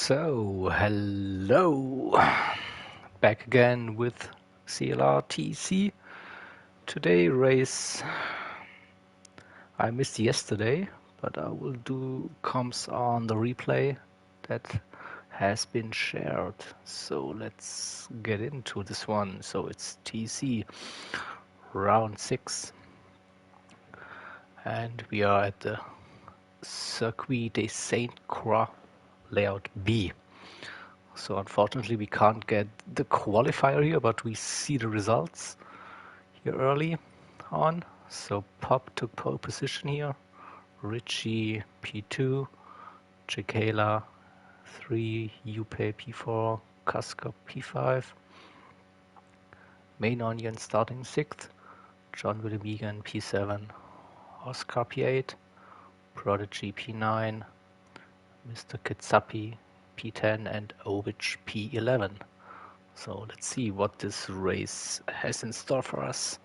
So, hello, back again with CLR TEC. Today race, I missed yesterday, but I will do comps on the replay that has been shared. So let's get into this one. So it's TEC round 6 and we are at the Circuit des Sainte-Croix layout B. So unfortunately we can't get the qualifier here, but we see the results here early on. So Pop took pole position here, Richie P2, Chikela 3, Yupe P4, Casca P5, Main Onion starting 6th, John William Egan P7, Oscar P8, Prodigy P9, Mr. Kitsapi P10 and Ovich P11. So let's see what this race has in store for us.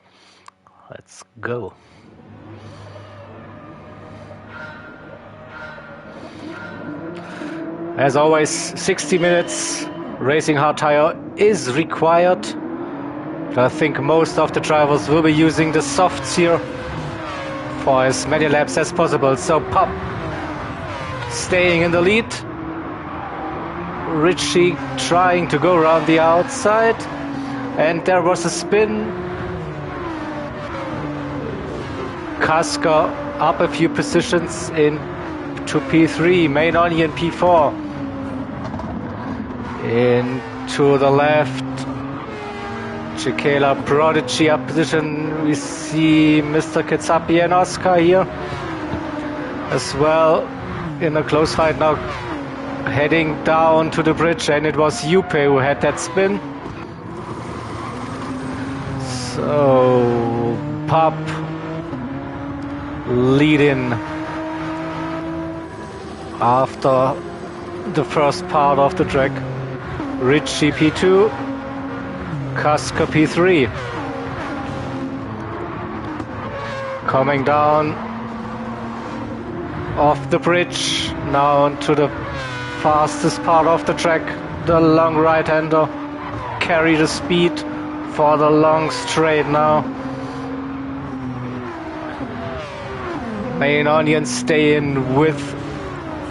Let's go. As always, 60 minutes racing hard tire is required. But I think most of the drivers will be using the softs here for as many laps as possible. So Pop staying in the lead. Richie trying to go around the outside, and there was a spin. Casca up a few positions in to P3, Main Onion P4. Into the left, Chikela Prodigy up position. We see Mr. Kitsapi and Oscar here as well in a close fight now, heading down to the bridge, and it was Yupe who had that spin. So Pop leading after the first part of the track. Richie P2, Casca P3. Coming down off the bridge now to the fastest part of the track, the long right-hander carry the speed for the long straight now. Main Onion stay in with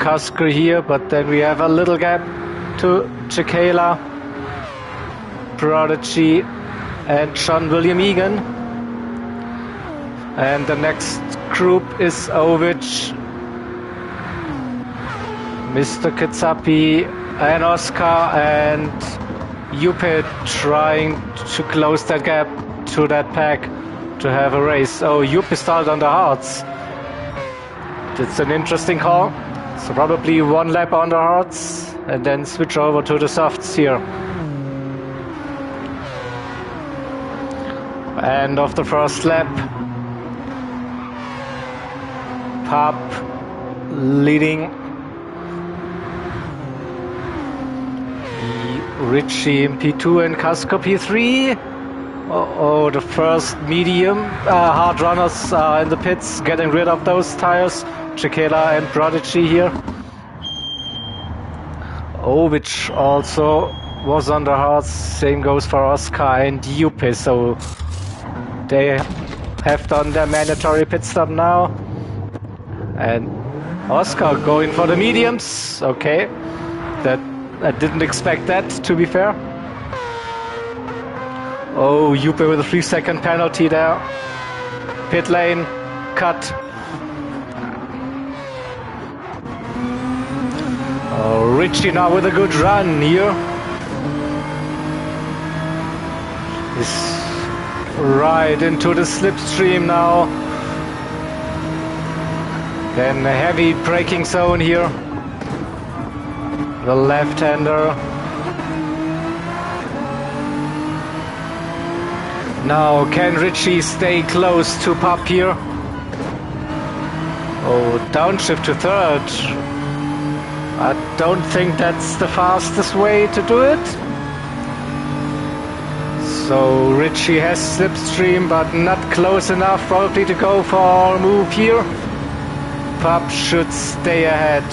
Casca here, but then we have a little gap to Chikela, Prodigy and John William Egan. And the next group is Ovich, Mr. Kitsapi and Oscar and Yupe trying to close that gap to that pack to have a race. Oh, Yupe started on the hards. It's an interesting call. So probably one lap on the hards and then switch over to the softs here. End of the first lap. Pop leading. Richie in P2 and Casca P3. Oh, the first medium hard runners are in the pits, getting rid of those tires. Chikela and Prodigy here. Ovich also was on the hards. Same goes for Oscar and Yupe. So they have done their mandatory pit stop now. And Oscar going for the mediums. Okay, I didn't expect that, to be fair. Oh, Yupe with a 3-second penalty there. Pit lane, cut. Oh, Richie now with a good run here. He's right into the slipstream now. Then a heavy braking zone here. The left-hander. Now can Richie stay close to Pop here? Oh, downshift to third. I don't think that's the fastest way to do it. So Richie has slipstream, but not close enough probably to go for a move here. Pop should stay ahead.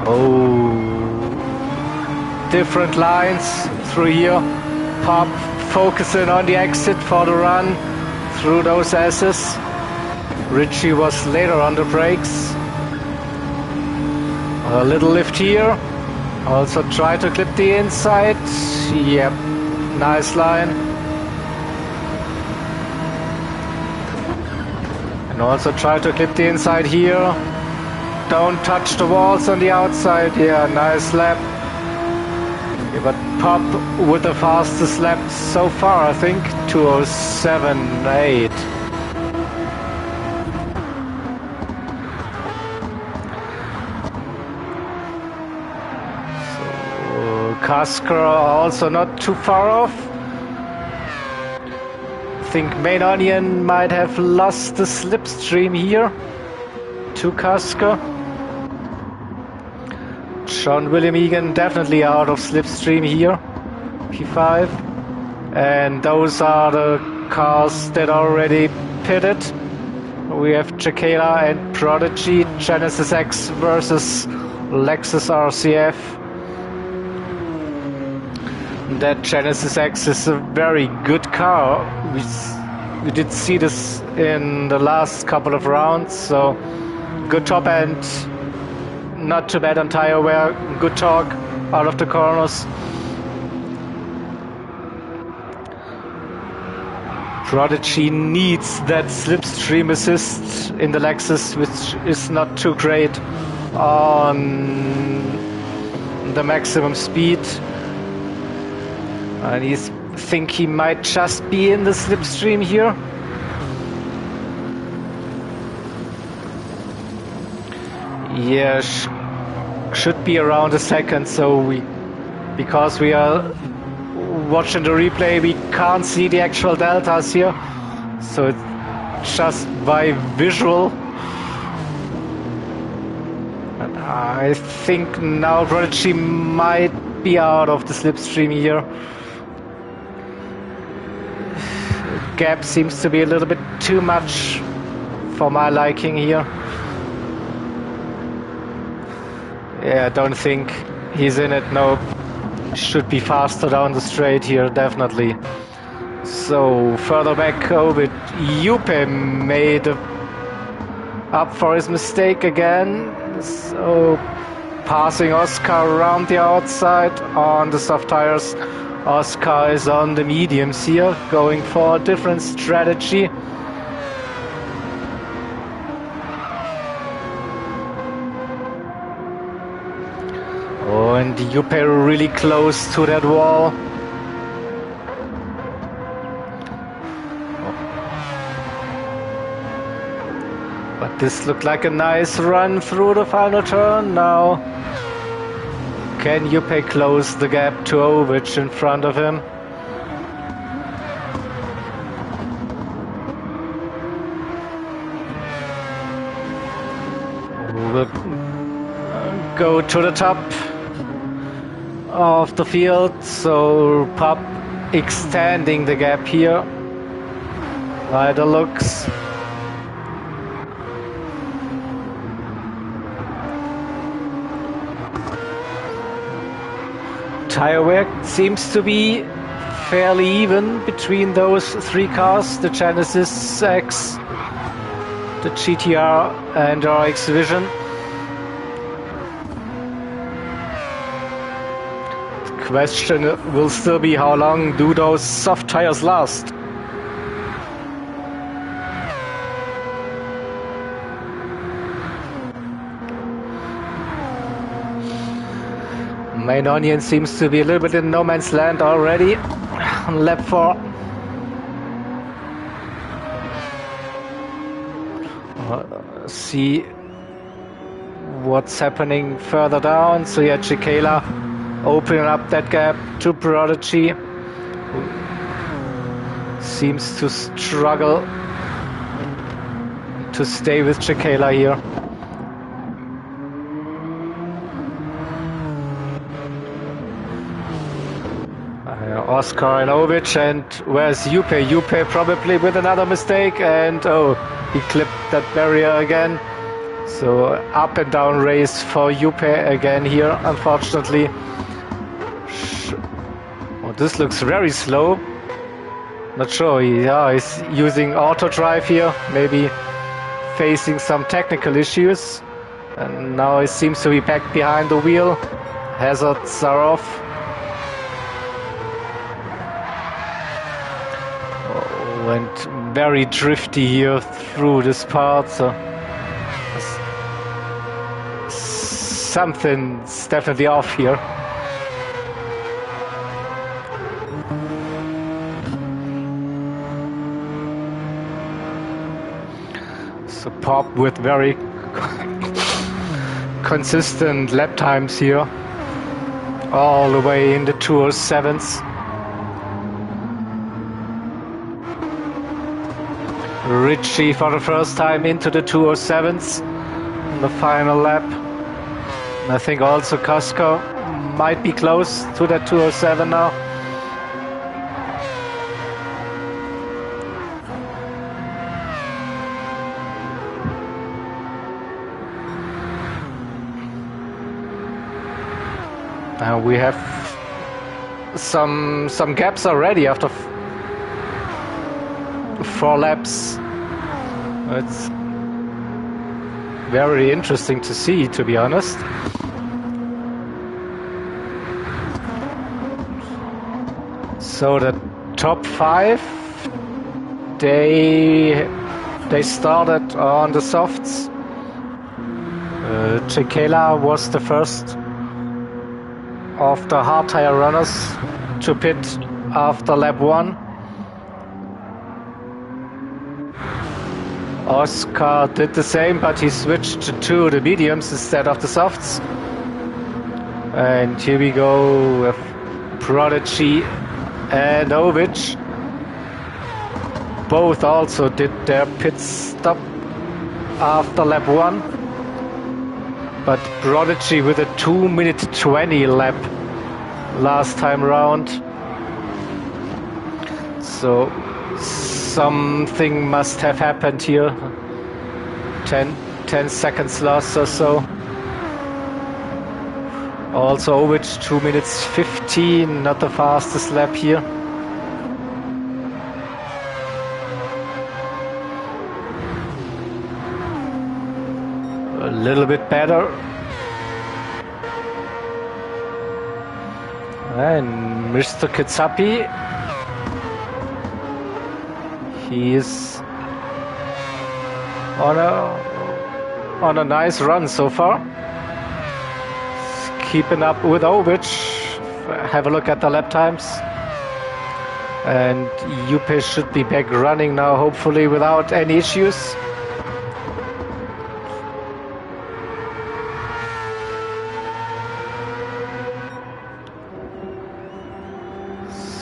Oh, different lines through here. Pop focusing on the exit for the run through those S's. Richie was later on the brakes. A little lift here. Also try to clip the inside. Yep, nice line. And also try to clip the inside here. Don't touch the walls on the outside. Yeah, nice lap. Yeah, but Pop with the fastest lap so far, I think, 2:07.8. So Kasker also not too far off. I think Main Onion might have lost the slipstream here to Kasker. John William Egan definitely out of slipstream here, P5. And those are the cars that are already pitted. We have Chicala and Prodigy, Genesis X versus Lexus RCF. That Genesis X is a very good car. We did see this in the last couple of rounds, so good top end. Not too bad on tire wear, good torque out of the corners. Prodigy needs that slipstream assist in the Lexus, which is not too great on the maximum speed. And I think he might just be in the slipstream here. Yeah, should be around a second, so because we are watching the replay, we can't see the actual deltas here, so it's just by visual. And I think now Prodigy might be out of the slipstream here. Gap seems to be a little bit too much for my liking here. Yeah, I don't think he's in it, no. Should be faster down the straight here, definitely. So, further back, Juppe made up for his mistake again. So, passing Oscar around the outside on the soft tires. Oscar is on the mediums here, going for a different strategy. Oh, and Juppe really close to that wall. But this looked like a nice run through the final turn. Now, can Juppe close the gap to Ovic in front of him? We'll go to the top of the field, so Pop extending the gap here by the looks. Tire wear seems to be fairly even between those three cars, the Genesis X, the GTR and RX Vision. Question will still be how long do those soft tires last? Main Onion seems to be a little bit in no man's land already on lap 4. See what's happening further down. So yeah, Chicala opening up that gap to Prodigy, who seems to struggle to stay with Chicala here. Oscar and Ovic, and where's Juppe? Juppe probably with another mistake, and oh, he clipped that barrier again. So up and down race for Juppe again here, unfortunately. Oh, this looks very slow. Not sure, he's using auto drive here, maybe facing some technical issues. And now he seems to be back behind the wheel. Hazards are off. Oh, and very drifty here through this part. So something's definitely off here. So Pop with very consistent lap times here, all the way in the 207s. Ritchie for the first time into the 207s in the final lap. And I think also Casco might be close to that 207 now. We have some gaps already after 4 laps. It's very interesting to see, to be honest. So the top 5, they started on the softs. Tequila was the first of the hard tire runners to pit after lap 1. Oscar did the same, but he switched to the mediums instead of the softs. And here we go with Prodigy and Ovic. Both also did their pit stop after lap 1. But Prodigy with a 2:20 lap last time round. So something must have happened here. 10 seconds lost or so. Also Ovic 2:15, not the fastest lap here. A little bit better. And Mr. Kitsapi, he is on a nice run so far. Keeping up with Ovic. Have a look at the lap times. And Juppe should be back running now, hopefully without any issues.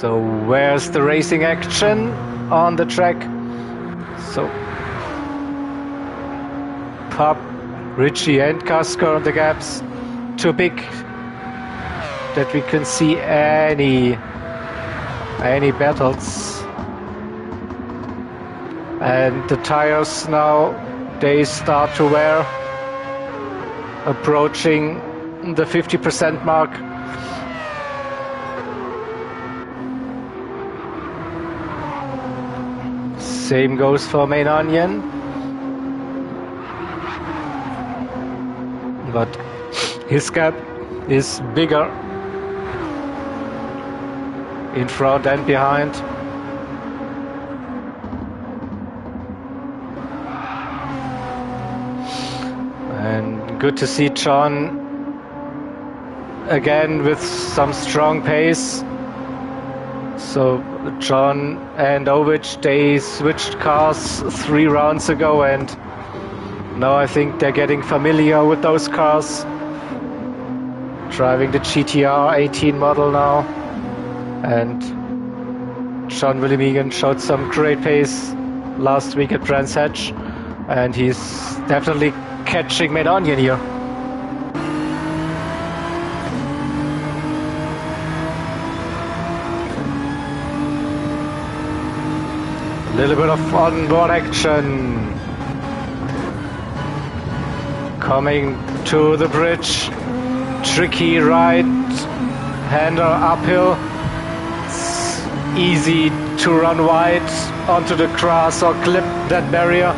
So where's the racing action on the track? So Pop, Ritchie and Casco on the gaps. Too big that we can see any battles. And the tires now, they start to wear, approaching the 50% mark. Same goes for Main Onion. But his gap is bigger in front and behind. And good to see John again with some strong pace. So John and Ovic, they switched cars 3 rounds ago, and now I think they're getting familiar with those cars. Driving the GTR 18 model now. And John Willimegan showed some great pace last week at Brands Hatch. And he's definitely catching Main Onion here. A little bit of on-board action. Coming to the bridge. Tricky right hander uphill. It's easy to run wide onto the grass or clip that barrier.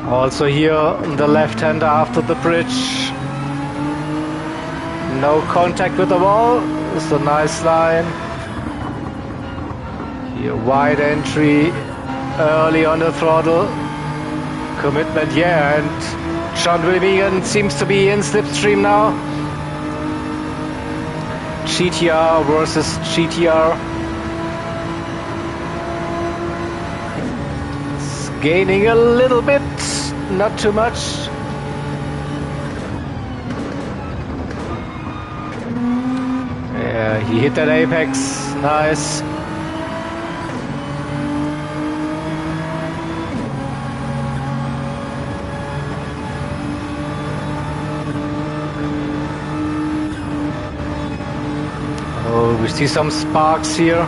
Also here the left hander after the bridge. No contact with the wall. It's a nice line. Here wide entry early on the throttle. Commitment, yeah, and John William seems to be in slipstream now. GTR versus GTR. It's gaining a little bit, not too much. Yeah, he hit that apex, nice. Oh, we see some sparks here.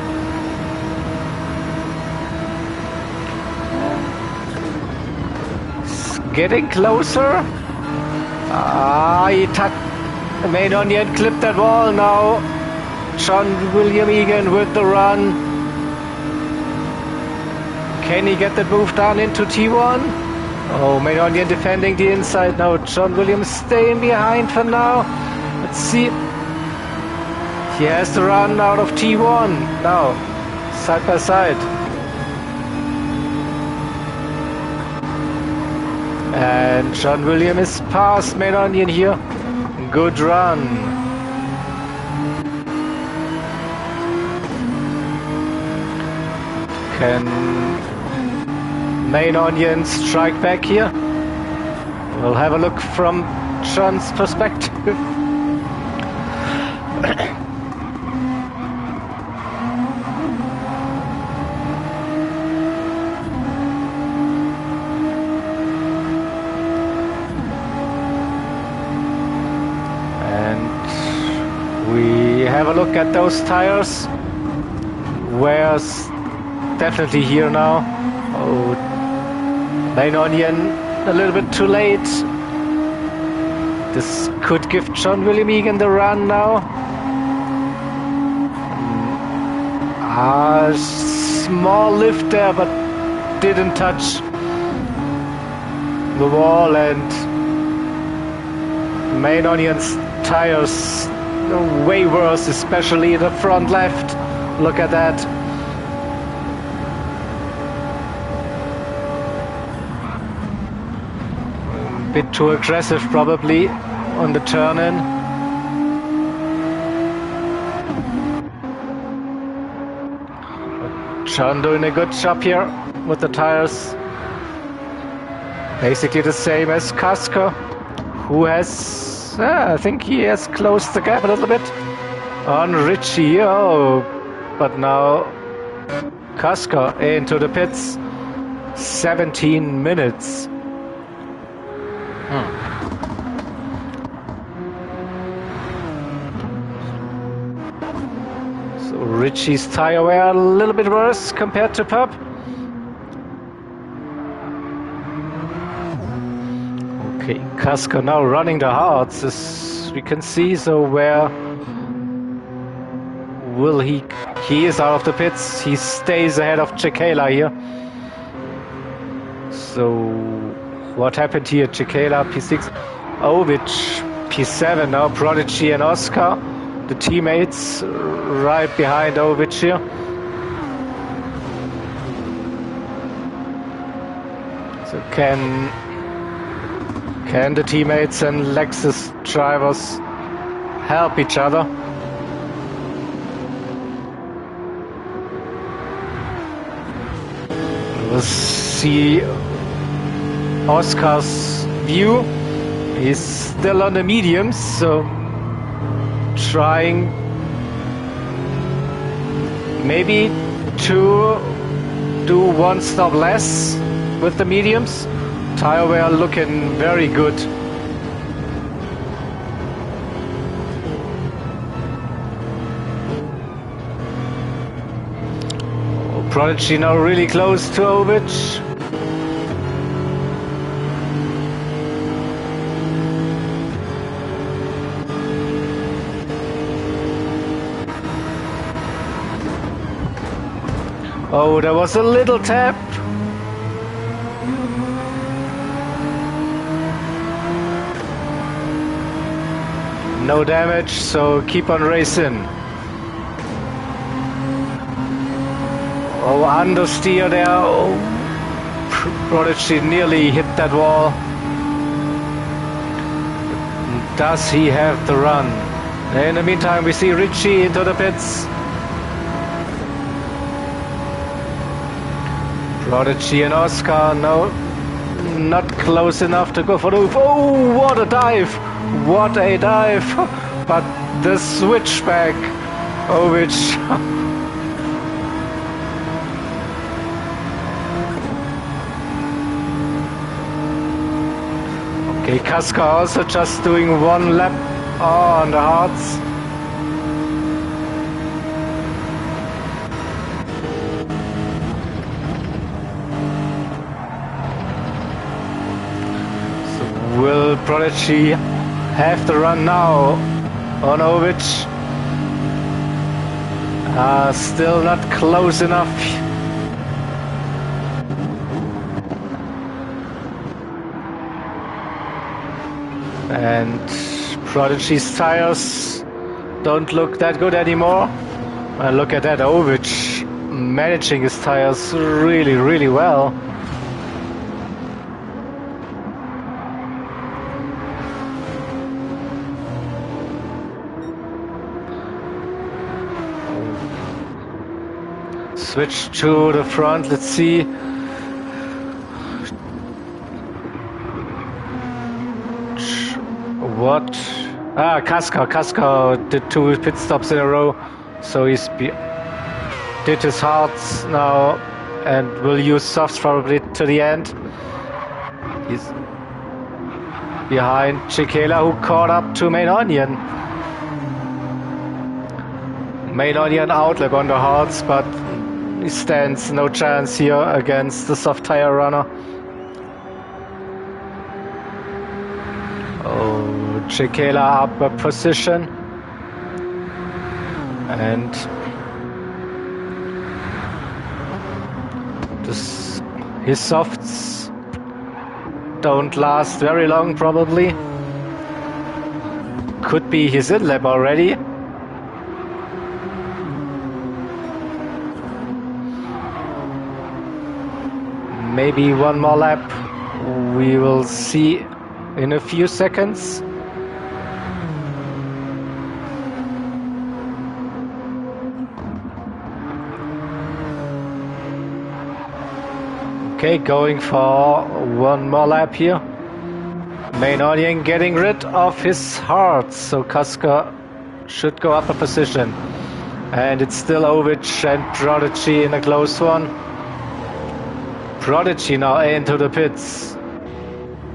It's getting closer. He touched the main onion, clipped that wall now. John William Egan with the run. Can he get that move down into T1? Oh, main onion defending the inside now. John Williams staying behind for now. Let's see. He has to run out of T1 now, side by side. And John William is past main onion here. Good run. Can main onion strike back here? We'll have a look from John's perspective. Have a look at those tires. Where's definitely here now. Oh, main onion a little bit too late. This could give John William Egan the run now. Small lift there, but didn't touch the wall, and main onion's tires way worse, especially the front left. Look at that. A bit too aggressive probably on the turn in. John doing a good job here with the tires. Basically the same as Casco, who has I think he has closed the gap a little bit on Richie. Oh, but now Casco into the pits. 17 minutes. So Richie's tire wear a little bit worse compared to Pup. Okay, Casco now running the hards, as we can see. So where will he? He is out of the pits. He stays ahead of Chikela here. So what happened here? Chikela P6, Ovic P7 now. Prodigy and Oscar, the teammates right behind Ovic here. So can the teammates and Lexus drivers help each other? We'll see Oscar's view. He's still on the mediums, so trying maybe to do one stop less with the mediums. Tire wear looking very good. Prodigy now really close to Ovic. Oh, there was a little tap. No damage, so keep on racing. Oh, understeer there. Oh, Prodigy nearly hit that wall. Does he have the run? In the meantime, we see Richie into the pits. Prodigy and Oscar, no, not close enough to go for the move. Oh, what a dive! What a dive! But the switchback, Ovic. Okay, Kaska also just doing one lap on the hards. Will Prodigy have the run now on Ovic? Still not close enough. And Prodigy's tires don't look that good anymore. And look at that, Ovic managing his tires really, really well. Switch to the front, let's see. What? Kaska did 2 pit stops in a row, so he's did his hards now and will use softs probably to the end. He's behind Chikela, who caught up to Main Onion. Main Onion outlap on the hards, but he stands no chance here against the soft tire runner. Oh, Chikela up a position. And his softs don't last very long probably. Could be his in-lap already. Maybe one more lap. We will see in a few seconds. Okay, going for one more lap here. Main Onion getting rid of his hards, so Kaska should go up a position. And it's still Ovic and Prodigy in a close one. Prodigy now into the pits.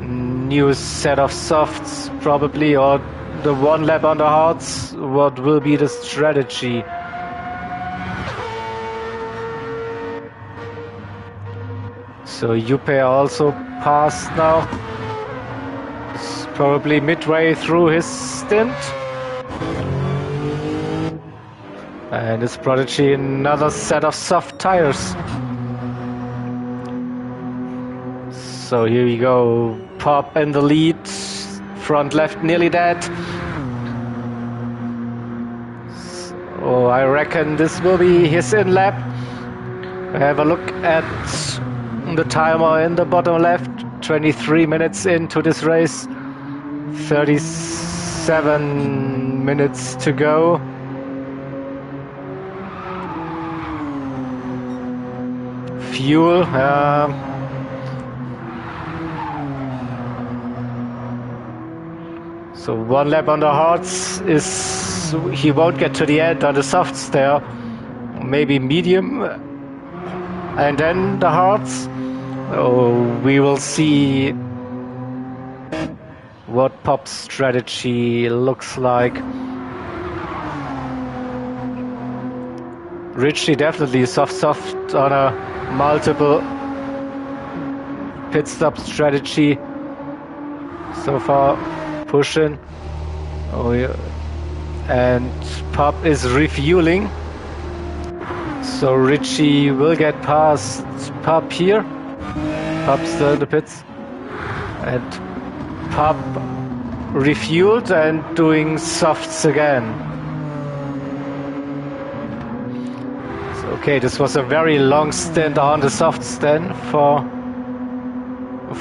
New set of softs probably, or the one lap on the hards. What will be the strategy? So Yupe also passed now. It's probably midway through his stint. And it's Prodigy another set of soft tires. So here we go, Pop in the lead, front left nearly dead. Oh, I reckon this will be his in-lap. Have a look at the timer in the bottom left, 23 minutes into this race, 37 minutes to go. Fuel, so one lap on the hards is, he won't get to the end on the softs there. Maybe medium and then the hards. Oh, we will see what Pop's strategy looks like. Richie definitely soft on a multiple pit stop strategy. So far, pushing. Oh yeah. And Pop is refueling. So Richie will get past Pop here. Pop's still in the pits. And Pop refueled and doing softs again. So, okay, this was a very long stint on the softs then for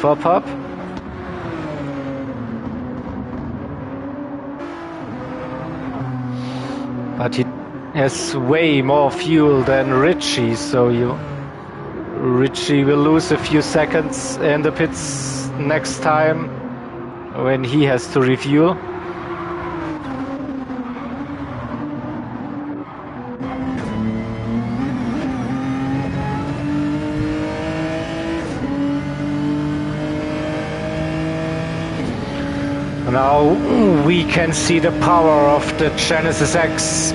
Pop. But he has way more fuel than Richie, so Richie will lose a few seconds in the pits next time when he has to refuel. Now we can see the power of the Genesis X.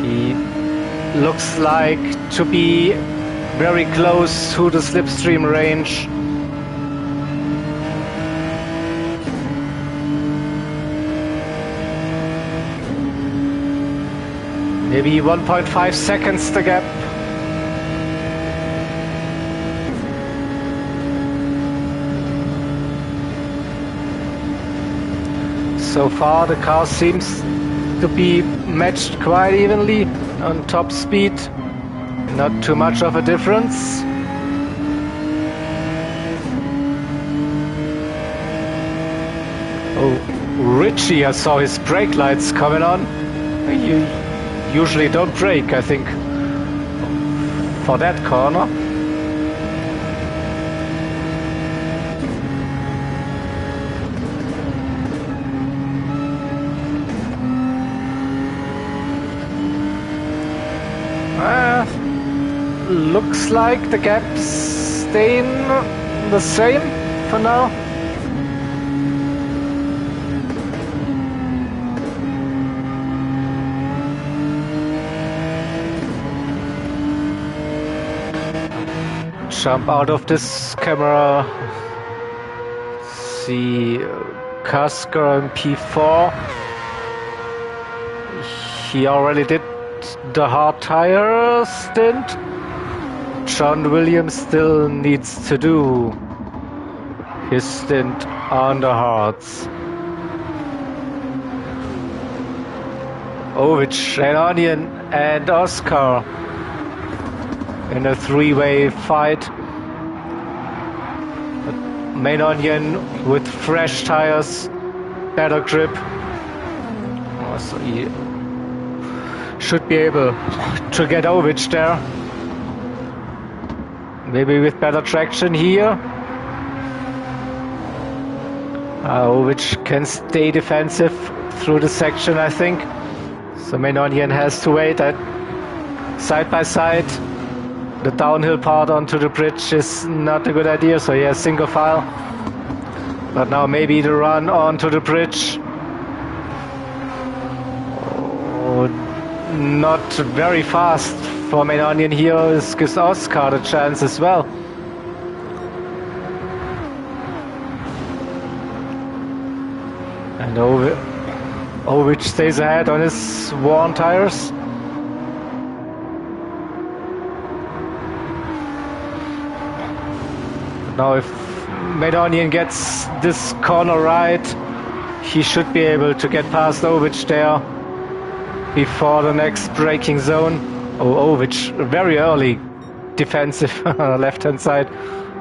He looks like to be very close to the slipstream range. Maybe 1.5 seconds the gap. So far the car seems to be matched quite evenly on top speed. Not too much of a difference. Oh, Richie, I saw his brake lights coming on. You usually don't brake, I think, for that corner. Looks like the gap's staying the same for now. Jump out of this camera. See Kasker in P4. He already did the hard tire stint. John Williams still needs to do his stint on the hards. Ovich, Onion and Oscar in a three-way fight. But Main Onion with fresh tires, better grip. So he should be able to get Ovich there. Maybe with better traction here. Which can stay defensive through the section, I think. So Main Onion has to wait at side by side. The downhill part onto the bridge is not a good idea, so he has single file. But now maybe the run onto the bridge. Oh, not very fast for Main Onion here. This gives Oscar the chance as well. And Ovich stays ahead on his worn tires. Now if Main Onion gets this corner right, he should be able to get past Ovich there before the next braking zone. Oh, Ovich very early defensive left hand side.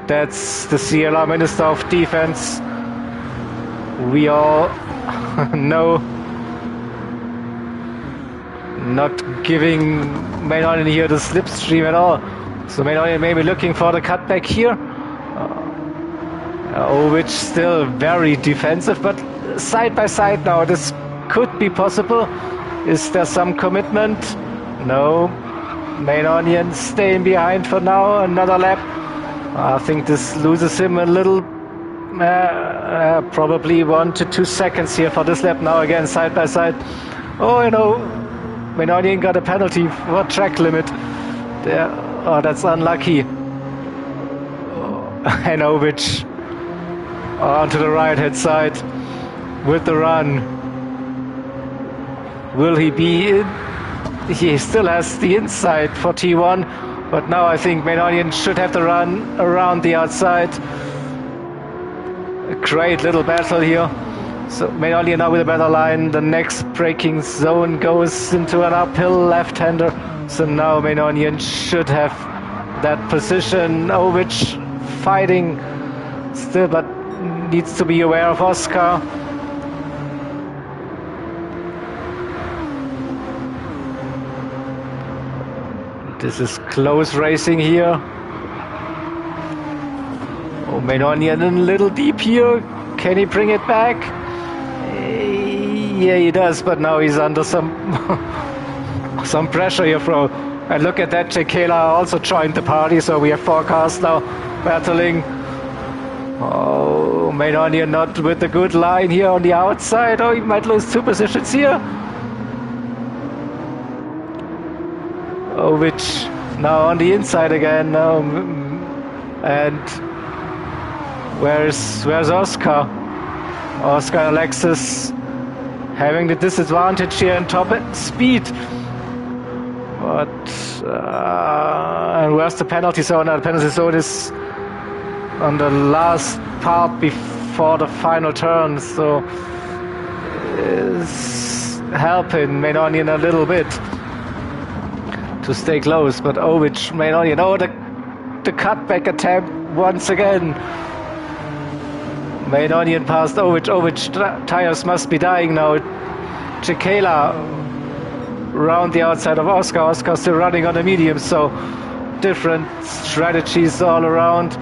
That's the CLR Minister of Defense. We all know, not giving Main Onion here the slipstream at all. So Main Onion may be looking for the cutback here. Ovich still very defensive, but side by side now this could be possible. Is there some commitment? No. Main Onion staying behind for now, another lap. I think this loses him a little Probably 1 to 2 seconds here for this lap. Now again, side by side. Oh, you know, Menonian got a penalty for track limit. There. Oh, that's unlucky. Hanovic onto the right-hand side with the run. Will he be in? He still has the inside for T1, but now I think Menonian should have the run around the outside. A great little battle here. So Menonian now with a better line. The next braking zone goes into an uphill left-hander. So now Menonian should have that position. Ovic fighting still, but needs to be aware of Oscar. This is close racing here. Oh, Menonian a little deep here. Can he bring it back? Yeah, he does, but now he's under some some pressure here from. And look at that, CLR also joined the party, so we have 4 cars now battling. Oh, Menonian not with a good line here on the outside. Oh, he might lose 2 positions here. Ovic now on the inside again now, and where's Oscar? Oscar and Alexis having the disadvantage here in top speed. But and where's the penalty zone? The penalty zone is on the last part before the final turn, so it's helping Menonian a little bit to stay close. But Ovic, Menonian, oh, the cutback attempt once again. Menonian passed Ovic. Ovic tires must be dying now. Cicala round the outside of Oscar. Oscar still running on the medium, so different strategies all around.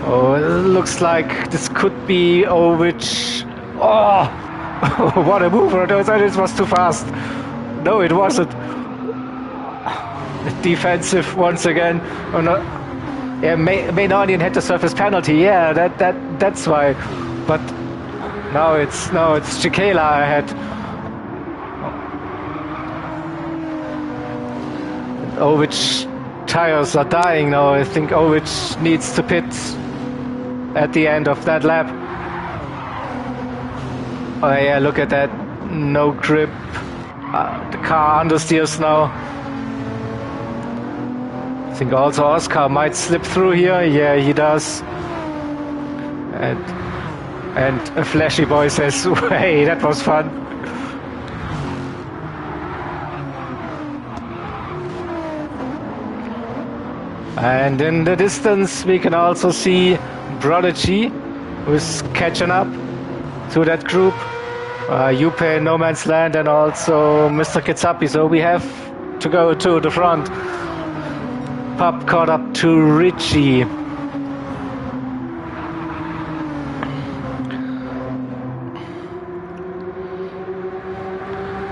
Oh, it looks like this could be Ovic. Oh, what a mover. This was too fast. No, it wasn't. Defensive once again. Oh, no. Yeah, Menonian had to serve his penalty. Yeah, that's why. But now it's Cicala ahead. Ovic tires are dying now. I think Ovic needs to pit at the end of that lap. Oh yeah, look at that. No grip. The car understeers now. I think also Oscar might slip through here. Yeah, he does. And a flashy boy says, hey, that was fun. And in the distance we can also see Prodigy, who's catching up to that group. Juppe, No Man's Land, and also Mr. Kitsapi. So we have to go to the front. Pop caught up to Richie.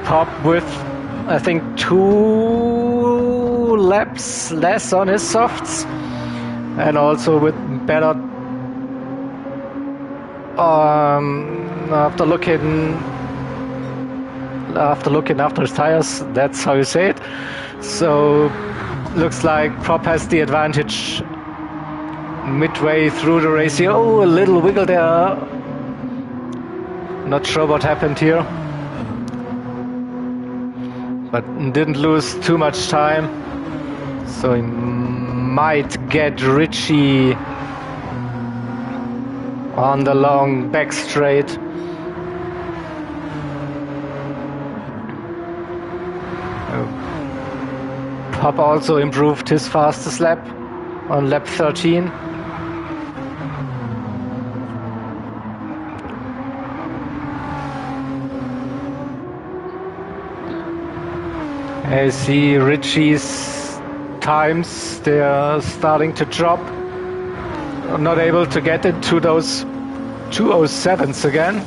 Pop with, I think, 2 laps less on his softs, and also with better after looking after his tires. That's how you say it. So looks like Pop has the advantage midway through the race here. Oh, a little wiggle there. Not sure what happened here, but didn't lose too much time. So he might get Richie on the long back straight. Pop also improved his fastest lap on lap 13. I see Richie's times, they are starting to drop. I'm not able to get into those 207s again.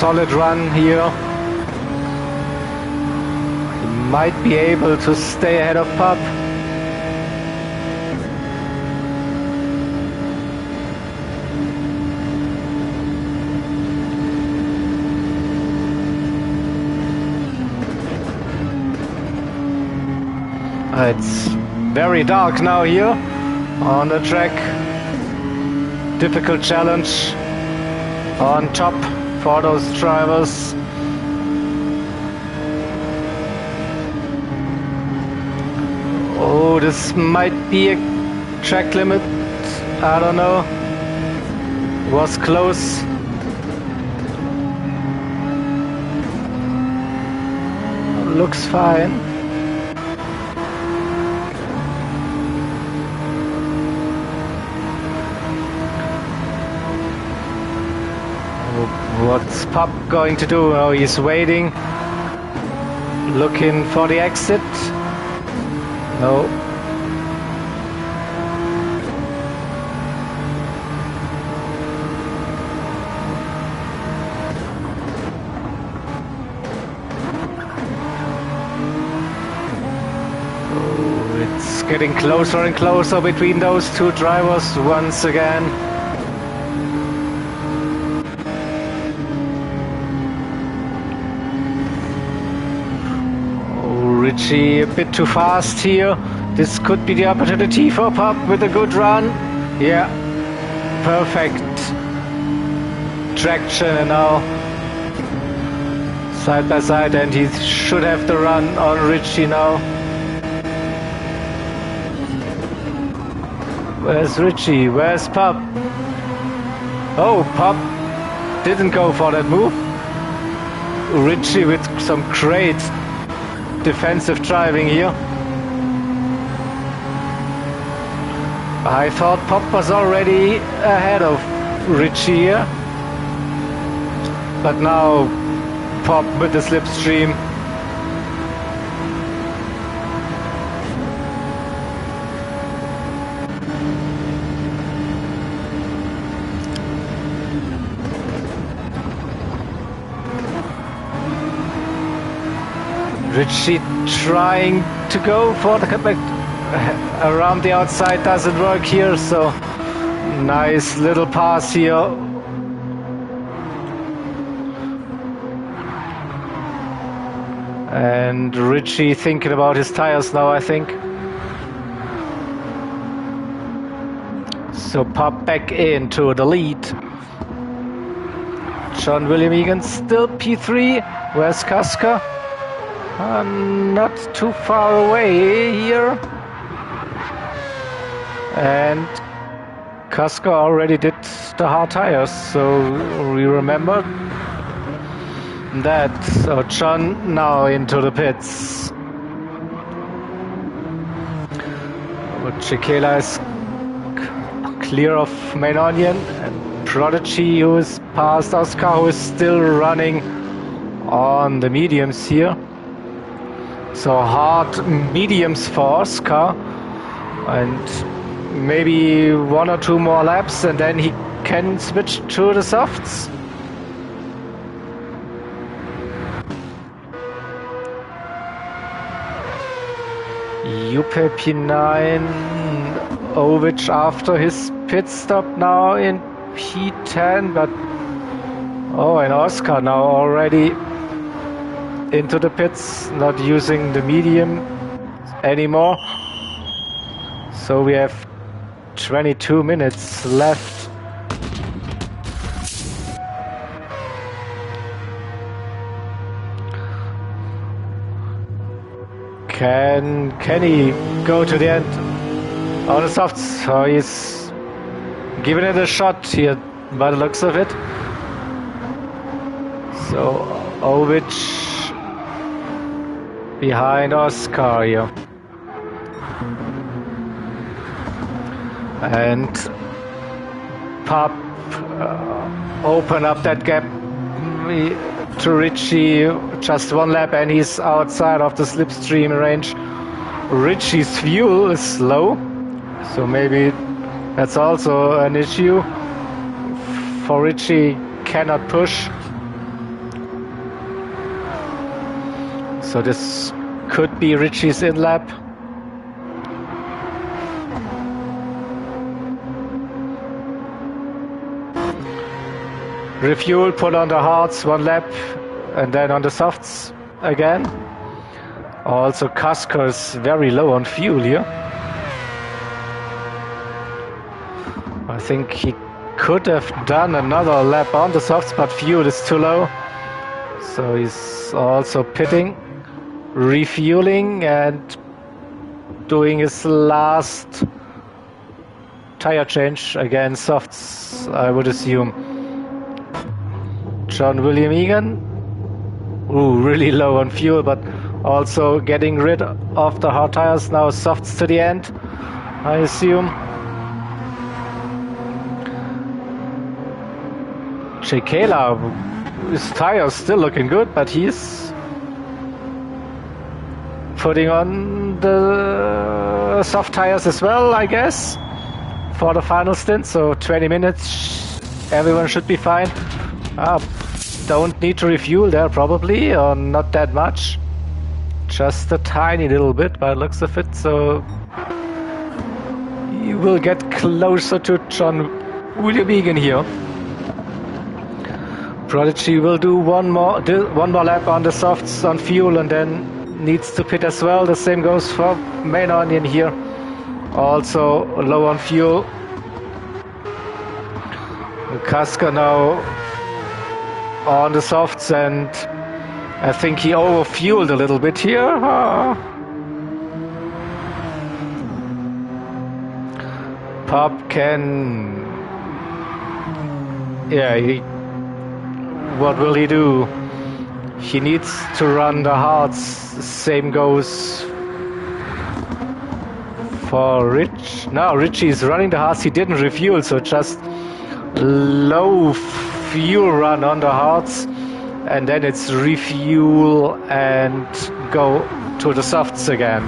solid run here. He might be able to stay ahead of Pop. It's very dark now here on the track. Difficult challenge on top for those drivers. Oh, this might be a track limit. I don't know. Was close. Looks fine. What's Pop going to do? Oh, he's waiting, looking for the exit. No. Oh, it's getting closer and closer between those two drivers once again. Richie a bit too fast here. This could be the opportunity for Pop with a good run. Yeah, perfect traction, and now side by side, and he should have the run on Richie now. Where's Richie? Where's Pop? Oh, Pop didn't go for that move. Richie with some great defensive driving here. I thought Pop was already ahead of Richie here, but now Pop with the slipstream. Richie trying to go for the cutback around the outside, doesn't work here, so nice little pass here. And Richie thinking about his tires now, I think. So Pop back into the lead. John William Egan still P3. Where's Casca? Not too far away here. And Casca already did the hard tires, so we remember that. So John now into the pits. Chikela is clear of Main Onion, and Prodigy, who is past Oscar, who is still running on the mediums here. So hard mediums for Oscar, and maybe 1 or 2 more laps, and then he can switch to the softs. Juppe P9, Ovic after his pit stop now in P10, but oh, and Oscar now already into the pits, not using the medium anymore. So we have 22 minutes left. Can he go to the end on the softs? Oh, he's giving it a shot here by the looks of it. So Ovic behind Oscar here. And Pop open up that gap to Richie, just 1 lap, and he's outside of the slipstream range. Richie's fuel is low, so maybe that's also an issue for Richie. Cannot push. So this could be Richie's in lap. Refuel, put on the hards, 1 lap, and then on the softs again. Also, Casca is very low on fuel here. I think he could have done another lap on the softs, but fuel is too low. So he's also pitting, refueling, and doing his last tire change. Again, softs, I would assume. John William Egan, really low on fuel, but also getting rid of the hard tires. Now softs to the end, I assume. CLR, his tires still looking good, but he's putting on the soft tires as well, I guess, for the final stint. So 20 minutes, everyone should be fine. Don't need to refuel there probably, or not that much. Just a tiny little bit by the looks of it, so you will get closer to John William Egan here. Prodigy will do one more lap on the softs on fuel and then needs to pit as well. The same goes for Main Onion here. Also low on fuel. Casca now on the softs, and I think he overfueled a little bit here. Pop can... what will he do? He needs to run the hards. Same goes for Rich. No, Richie is running the hards. He didn't refuel, so just low fuel run on the hards, and then it's refuel and go to the softs again.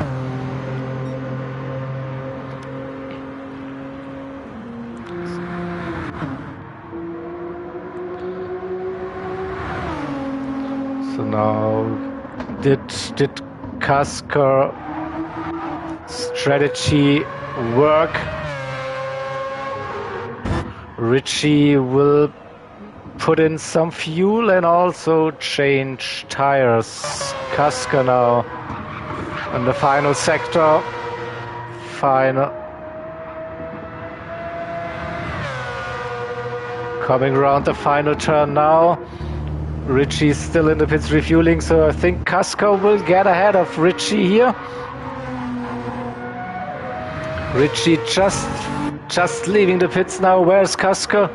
So now, did Casca strategy work? Richie will put in some fuel and also change tires. Casca now in the final sector. Coming around the final turn now. Richie's still in the pits refueling, so I think Casca will get ahead of Richie here. Richie just leaving the pits now. Where's Casca?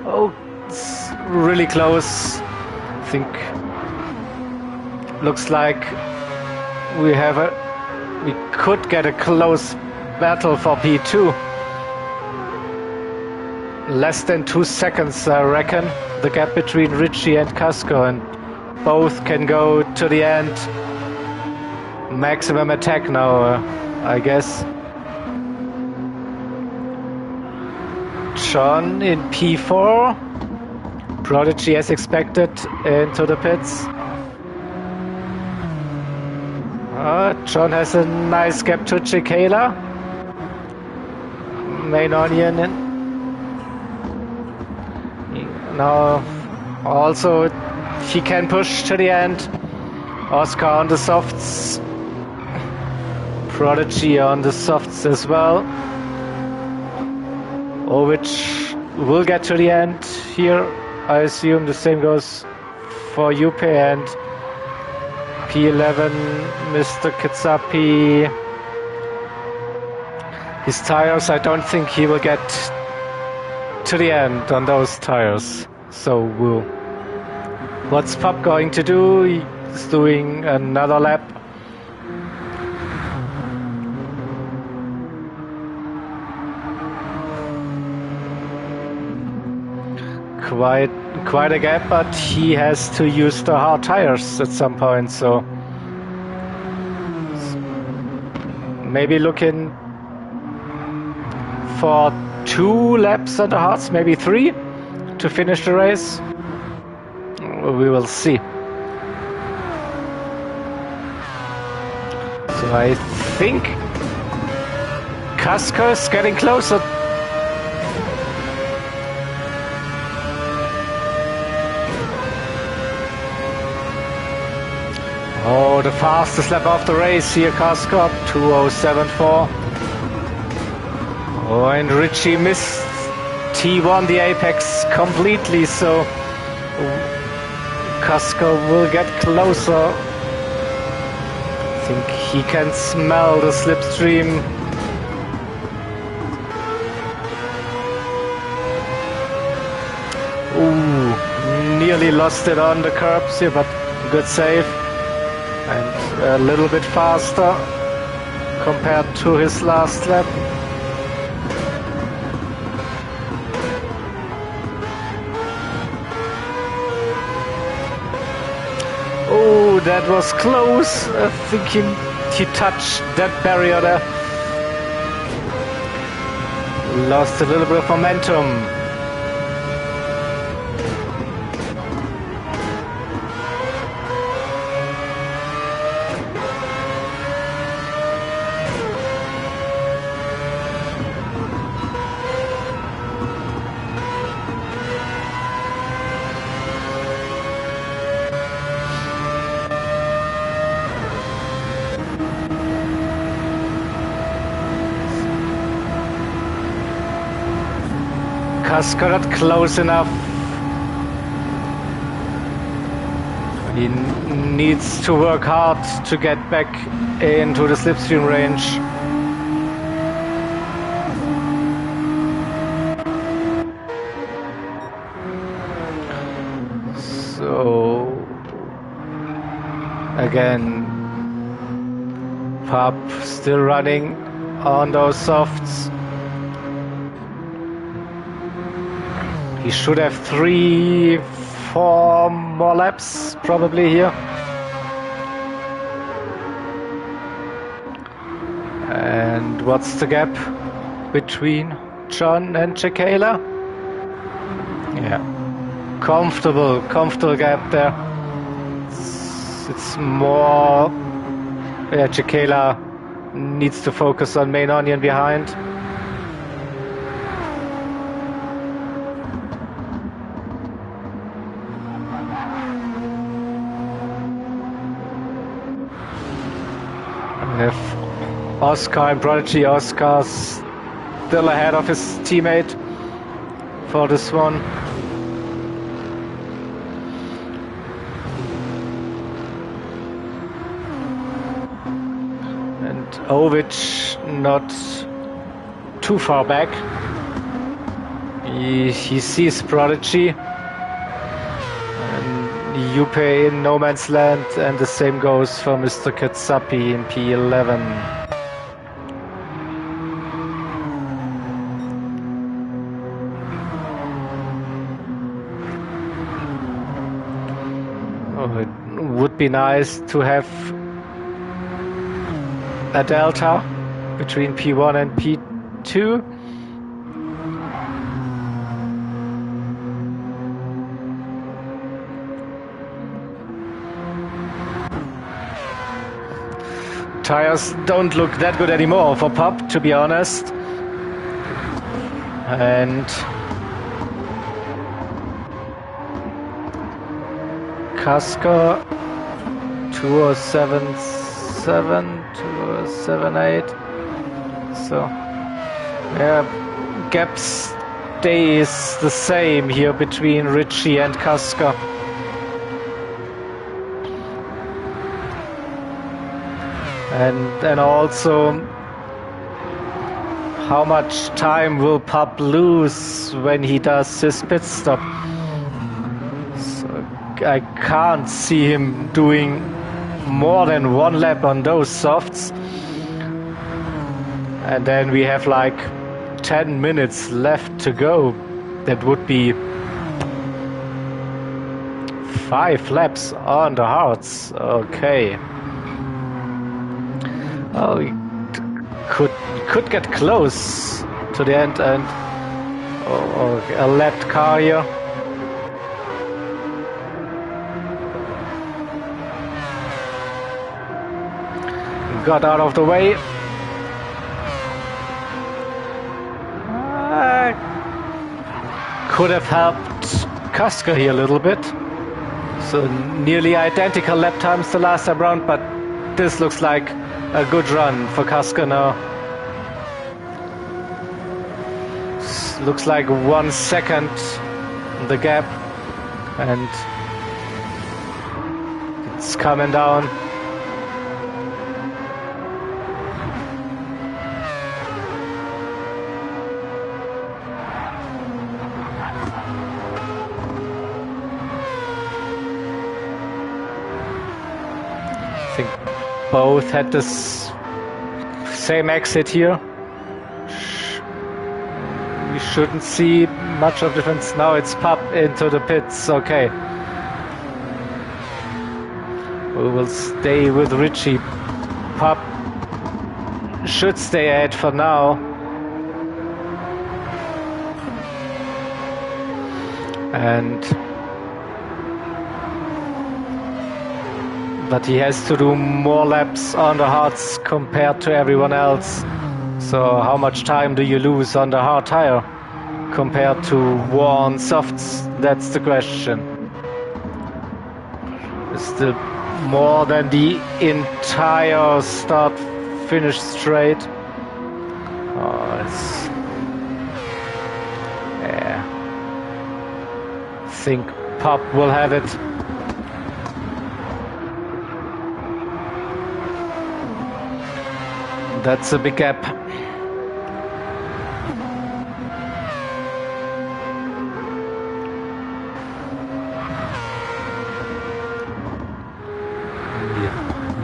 Oh, it's really close. I think looks like we could get a close battle for P2. Less than 2 seconds, I reckon, the gap between Richie and Casca, and both can go to the end. Maximum attack now, I guess. John in P4. Prodigy as expected into the pits. John has a nice gap to Chicala. Main Onion in. Now also he can push to the end. Oscar on the softs. Prodigy on the softs as well. Which will get to the end here. I assume the same goes for Yupe and P11, Mr. Kitsapi. His tires, I don't think he will get to the end on those tires. So what's Pop going to do? He's doing another lap. Quite a gap, but he has to use the hard tires at some point, so maybe looking for 2 laps on the hards, maybe 3 to finish the race. We will see. So I think Casca is getting closer. Oh, the fastest lap of the race here, Casca, 2074. Oh, and Richie missed T1, the apex, completely, so Casca will get closer. I think he can smell the slipstream. Ooh, nearly lost it on the curbs here, but good save. And a little bit faster compared to his last lap. Oh, that was close. I think he touched that barrier there. Lost a little bit of momentum. Casca got close enough. He needs to work hard to get back into the slipstream range. So again, Pub still running on those softs. He should have 3-4 more laps probably here. And what's the gap between John and Chicala? Yeah, comfortable gap there. It's more, yeah, Chicala needs to focus on main onion behind. We have Oscar and Prodigy. Oscar's still ahead of his teammate for this one. And Ovic not too far back. He sees Prodigy. Yupe in no man's land, and the same goes for Mr. Katsapi in P11. Oh, it would be nice to have a delta between P1 and P2. Tires don't look that good anymore for Pop, to be honest. And Casca 2077, 2078. So yeah, gap stays the same here between Richie and Casca. And also, how much time will Pub lose when he does his pit stop? So I can't see him doing more than one lap on those softs. And then we have like 10 minutes left to go. That would be 5 laps on the hards. Okay. Oh, he could get close to the end, and a lapped car here. got out of the way. Could have helped Cusker here a little bit. So nearly identical lap times the last time round, but this looks like a good run for Cusker now. Looks like 1 second the gap, and it's coming down. I think both had this same exit here. We shouldn't see much of difference. Now it's Pup into the pits. Okay. We will stay with Richie. Pup should stay ahead for now. But he has to do more laps on the hards compared to everyone else. So how much time do you lose on the hard tire compared to worn softs? That's the question. It's still more than the entire start-finish straight. Oh, it's... yeah. I think Pup will have it. That's a big gap.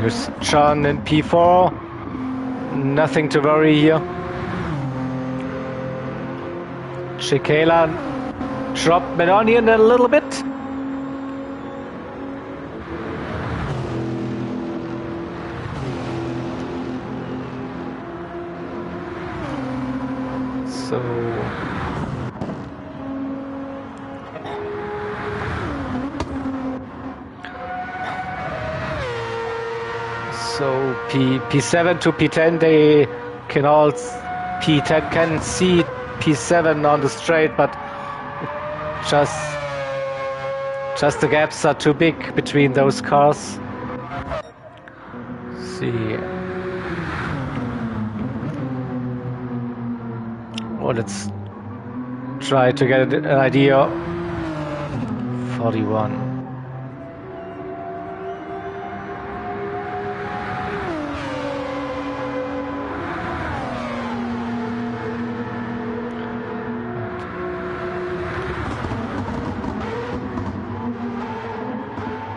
Here's John in P4. Nothing to worry here. Chikela dropped Medonian a little bit. So P7 to P10, they can all P10 can see P7 on the straight, but just the gaps are too big between those cars. Let's see. Well, let's try to get an idea. 41.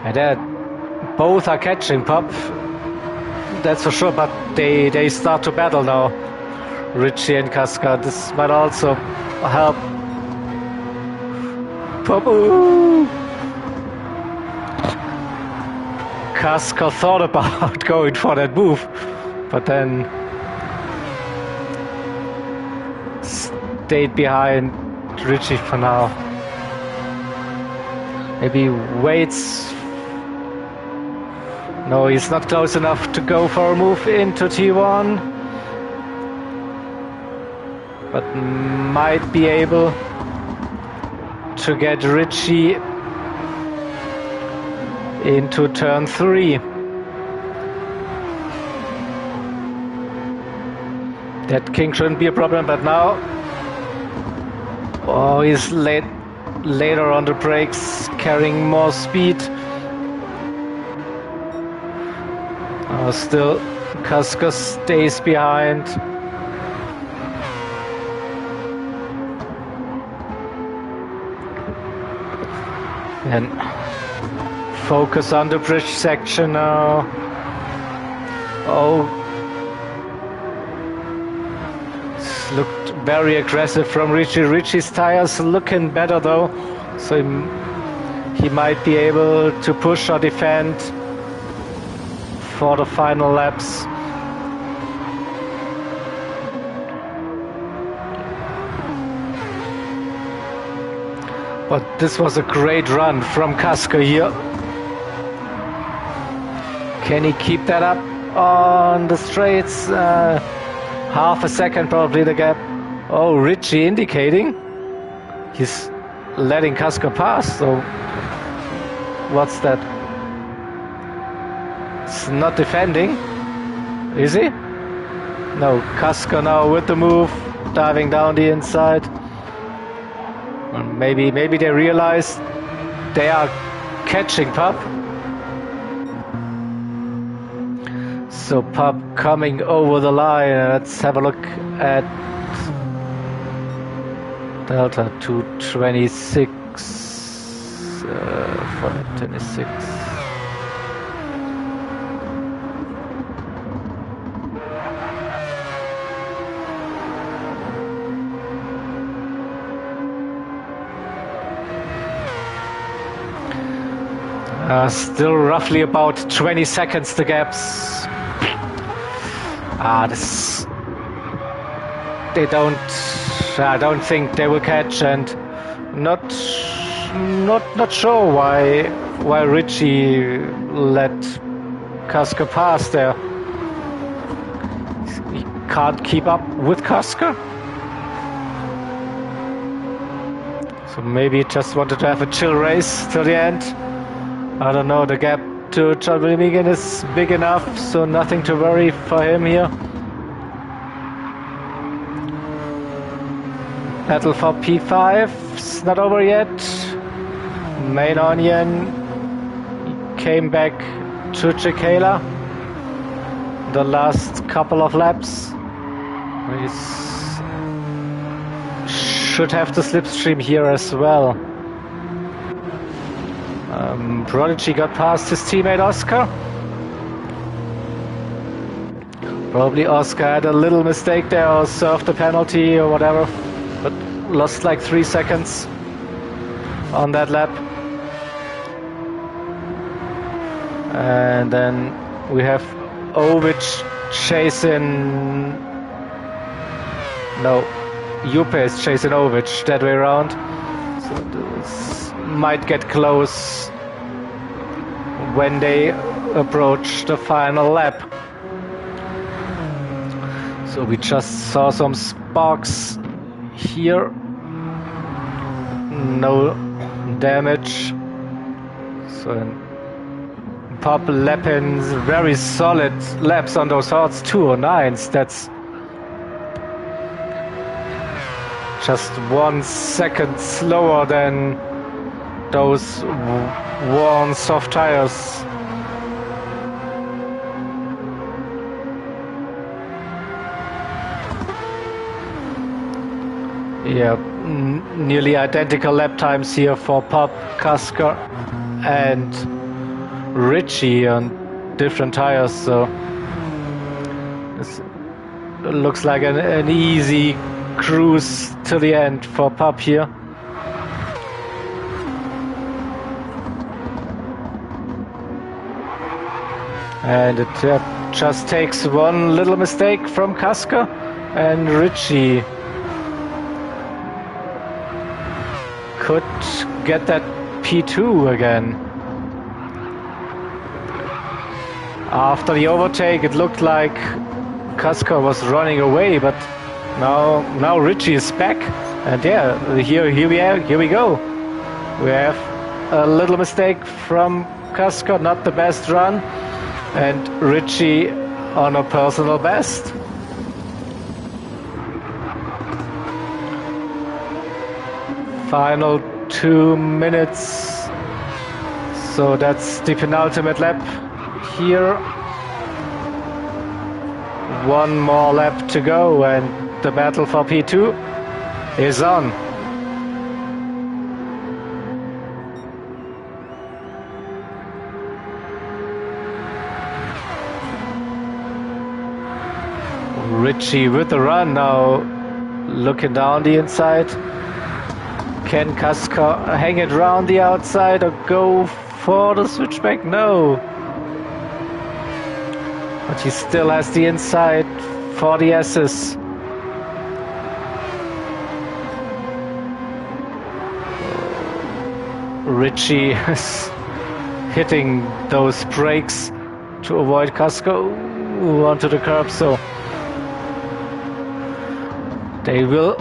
And both are catching Pup, that's for sure, but they start to battle now, Richie and Casca. This might also help Pup. Casca thought about going for that move, but then stayed behind Richie for now. Maybe waits. No, he's not close enough to go for a move into T1, but might be able to get Richie into turn 3. That king shouldn't be a problem, but now, oh, he's later on the brakes, carrying more speed. Still, Casca stays behind. And focus on the bridge section now. Oh, it's looked very aggressive from Richie. Richie's tires looking better though, so he might be able to push or defend for the final laps. But this was a great run from Casca here. Can he keep that up? on the straights. Half a second probably the gap. Oh, Richie indicating. He's letting Casca pass, so what's that? It's not defending, is he? No, Casca now with the move, diving down the inside. Maybe they realize they are catching Pup. So Pup coming over the line. Let's have a look at Delta 226 for 26. Still roughly about 20 seconds the gaps. I don't think they will catch, and not sure why Richie let Casca pass there. He can't keep up with Casca. So maybe he just wanted to have a chill race till the end. I don't know, the gap to John Willigan is big enough, so nothing to worry for him here. Battle for P5 is not over yet. Main Onion came back to Chicala the last couple of laps. He should have the slipstream here as well. Prodigy got past his teammate Oscar. Probably Oscar had a little mistake there or served the penalty or whatever, but lost like 3 seconds on that lap. And then we have Ovic chasing... No, Juppe is chasing Ovic, that way around. So this might get close when they approach the final lap. So we just saw some sparks here. No damage. So Pop Lepin's very solid laps on those Horts 209s. That's just 1 second slower than those worn soft tires. Yeah, nearly identical lap times here for Pop, Casca and Richie on different tires, so this looks like an easy cruise to the end for Pop here. And it just takes one little mistake from Casca, and Richie could get that P2 again. After the overtake, it looked like Casca was running away, but now Richie is back, and yeah, here we go. We have a little mistake from Casca, not the best run, and Richie on a personal best. Final 2 minutes, so that's the penultimate lap here. One more lap to go, and the battle for P2 is on. Richie with the run now, looking down the inside. Can Casca hang it round the outside or go for the switchback? No. But he still has the inside for the S's. Richie is hitting those brakes to avoid Casco onto the curb, so they will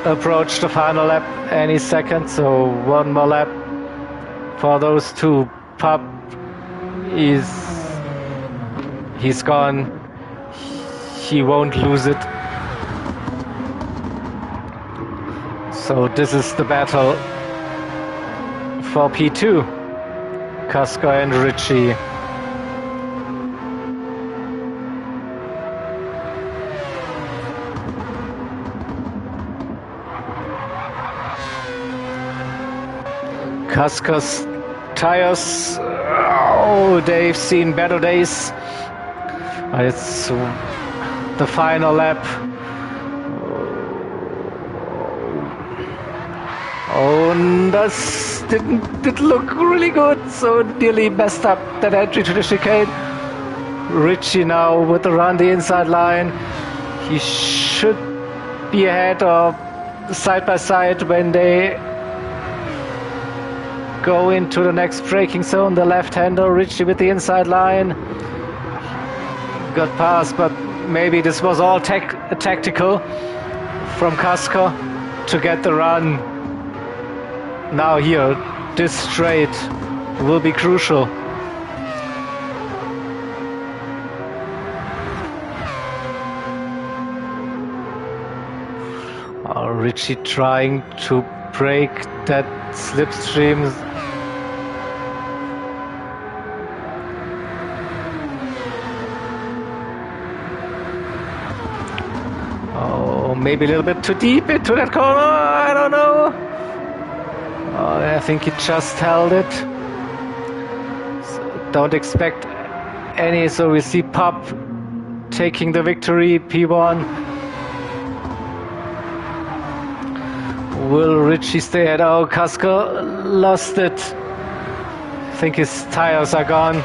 approach the final lap any second. So one more lap for those two. Pop he's gone. He won't lose it. So this is the battle for P2. Casco and Ritchie. Casco's tires, oh, they've seen better days. It's the final lap. Oh, this didn't look really good, so nearly messed up that entry to the chicane. Ritchie now with the run the inside line. He should be ahead or side by side when they go into the next braking zone. The left-hander, Ritchie with the inside line. Got past, but maybe this was all tactical from Casco to get the run. Now here, this straight will be crucial. Ritchie trying to break that slipstream. Oh, maybe a little bit too deep into that corner, I don't know. Oh, I think he just held it. So don't expect any, so we see Pop taking the victory, P1. Will Ritchie stay at? Oh, Casco lost it. I think his tires are gone.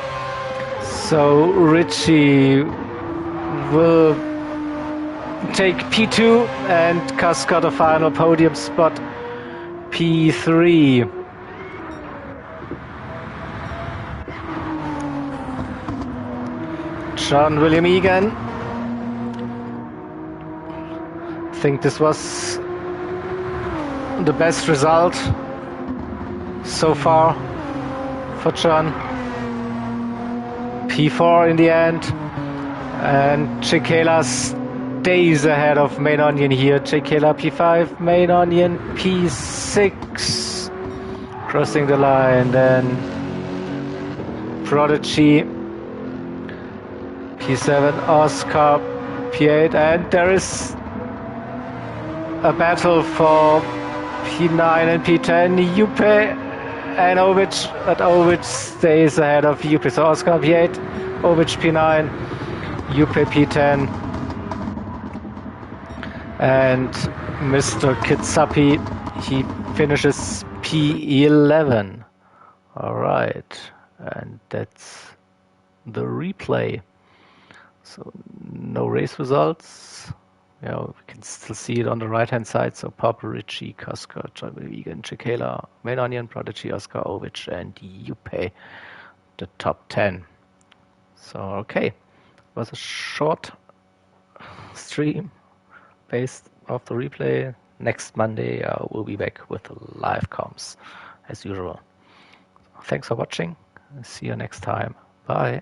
So Ritchie will take P2 and Casco the final podium spot, P3. John William Egan. I think this was the best result so far for John. P4 in the end, and Chikela stays ahead of Main Onion here. Chikela P5, Main Onion P6, crossing the line. Then Prodigy P7, Oscar P8, and there is a battle for P9 and P10, Juppe and Ovic, but Ovic stays ahead of Juppe. So Oscar P8, Ovic P9, Juppe P10, and Mr. Kitsapi, he finishes P11. All right, and that's the replay. So no race results. Yeah, we can still see it on the right-hand side. So Pop, Ritchie, Casco, John Egan, Chikela, Main Onion, Prodigy, Oscar, Ovic, and Juppe, the top 10. So, okay. It was a short stream based off the replay. Next Monday, we'll be back with live comms as usual. Thanks for watching. See you next time. Bye.